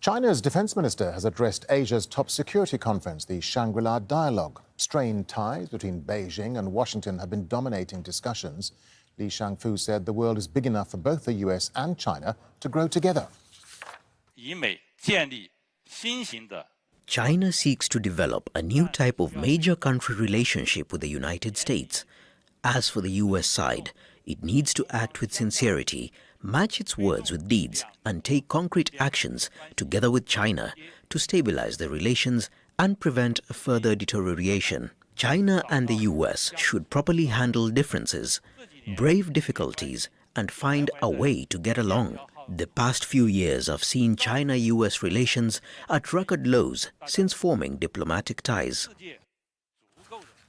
China's defense minister has addressed Asia's top security conference, the Shangri-La Dialogue. Strained ties between Beijing and Washington have been dominating discussions. Li Shangfu said the world is big enough for both the US and China to grow together. China seeks to develop a new type of major country relationship with the United States. As for the US side, it needs to act with sincerity, match its words with deeds, and take concrete actions together with China to stabilize the relations and prevent a further deterioration. China and the US should properly handle differences, brave difficulties, and find a way to get along. The past few years have seen China-US relations at record lows since forming diplomatic ties.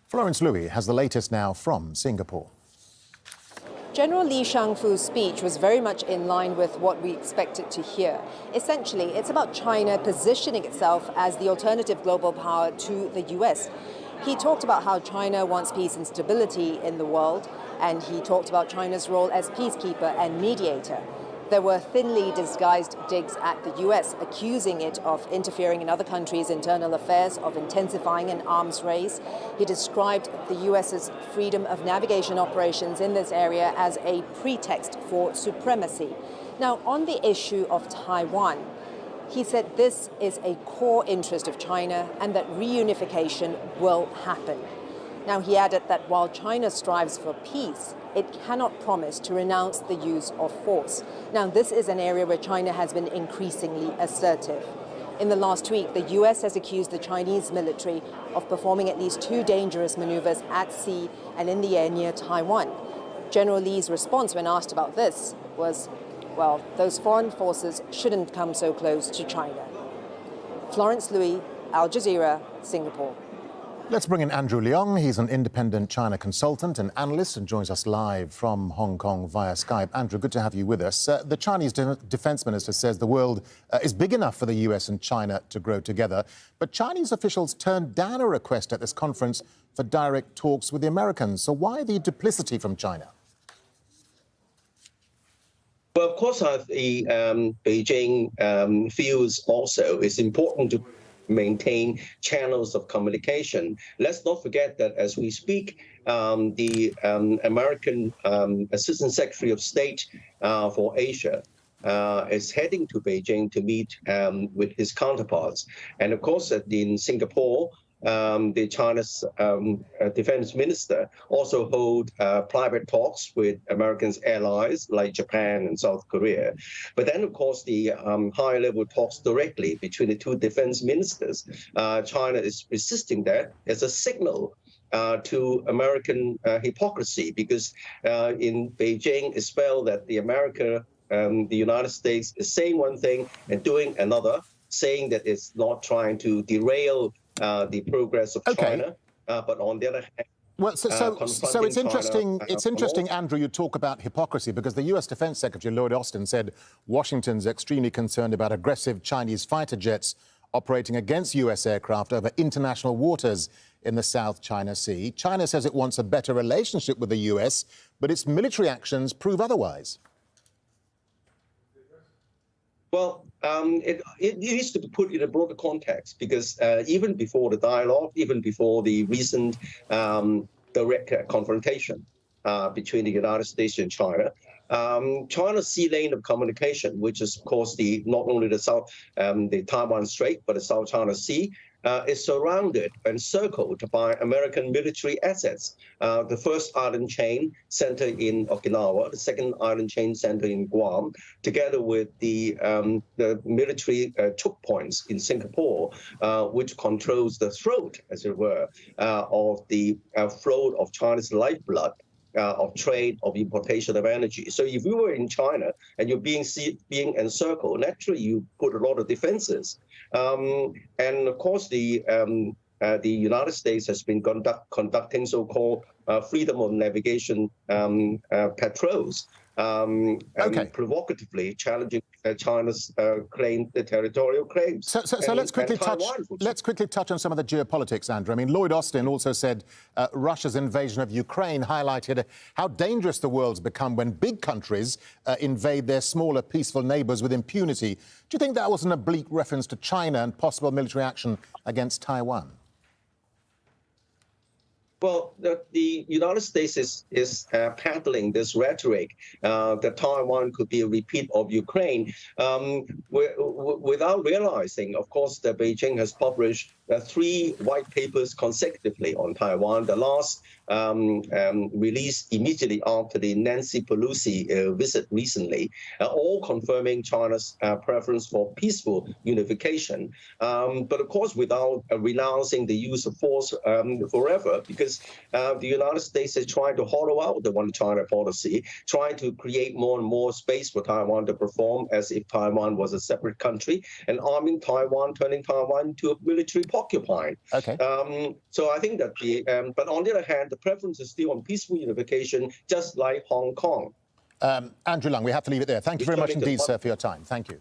Florence Louis has the latest now from Singapore. General Li Shangfu's speech was very much in line with what we expected to hear. Essentially, it's about China positioning itself as the alternative global power to the US. He talked about how China wants peace and stability in the world, and he talked about China's role as peacekeeper and mediator. There were thinly disguised digs at the US, accusing it of interfering in other countries' internal affairs, of intensifying an arms race. He described the US's freedom of navigation operations in this area as a pretext for supremacy. Now, on the issue of Taiwan, he said this is a core interest of China and that reunification will happen. Now, he added that while China strives for peace, it cannot promise to renounce the use of force. Now, this is an area where China has been increasingly assertive. In the last week, the US has accused the Chinese military of performing at least 2 dangerous maneuvers at sea and in the air near Taiwan. General Li's response when asked about this was, well, those foreign forces shouldn't come so close to China. Florence Louis, Al Jazeera, Singapore. Let's bring in Andrew Leong. He's an independent China consultant and analyst and joins us live from Hong Kong via Skype. Andrew, good to have you with us. The Chinese defense minister says the world is big enough for the US and China to grow together. But Chinese officials turned down a request at this conference for direct talks with the Americans. So why the duplicity from China? Well, of course, Beijing feels also it's important to maintain channels of communication. Let's not forget that as we speak, the American Assistant Secretary of State for Asia is heading to Beijing to meet with his counterparts. And of course, in Singapore, the China's defense minister also hold private talks with Americans' allies like Japan and South Korea. But then, of course, the high-level talks directly between the two defense ministers, China is resisting that as a signal to American hypocrisy, because in Beijing it's felt that the United States is saying one thing and doing another, saying that it's not trying to derail the progress of China, but on the other hand, well, so it's interesting. It's interesting, Andrew. You talk about hypocrisy because the U.S. Defense Secretary Lloyd Austin said Washington's extremely concerned about aggressive Chinese fighter jets operating against U.S. aircraft over international waters in the South China Sea. China says it wants a better relationship with the U.S., but its military actions prove otherwise. Well, it needs to be put in a broader context because even before the dialogue, even before the recent direct confrontation between the United States and China, China's sea lane of communication, which is, of course, not only the Taiwan Strait, but the South China Sea, is surrounded and circled by American military assets. The first island chain center in Okinawa, the second island chain center in Guam, together with the military choke points in Singapore, which controls the throat, as it were, of the flow of China's lifeblood. Of trade, of importation of energy. So if you were in China and you're being encircled, naturally you put a lot of defenses. And of course, the United States has been conducting so-called freedom of navigation patrols provocatively challenging China's territorial claims. So let's quickly touch on some of the geopolitics, Andrew. I mean, Lloyd Austin also said Russia's invasion of Ukraine highlighted how dangerous the world's become when big countries invade their smaller, peaceful neighbours with impunity. Do you think that was an oblique reference to China and possible military action against Taiwan? Well, the United States is peddling this rhetoric that Taiwan could be a repeat of Ukraine without realizing, of course, that Beijing has published 3 white papers consecutively on Taiwan. The last released immediately after the Nancy Pelosi visit recently, all confirming China's preference for peaceful unification. But of course, without renouncing the use of force forever, because the United States is trying to hollow out the one China policy, trying to create more and more space for Taiwan to perform as if Taiwan was a separate country, and arming Taiwan, turning Taiwan into a military porcupine. Okay. So I think that but on the other hand, the preference is still on peaceful unification, just like Hong Kong. Andrew Leung, we have to leave it there. Thank you very much indeed, sir, for your time. Thank you.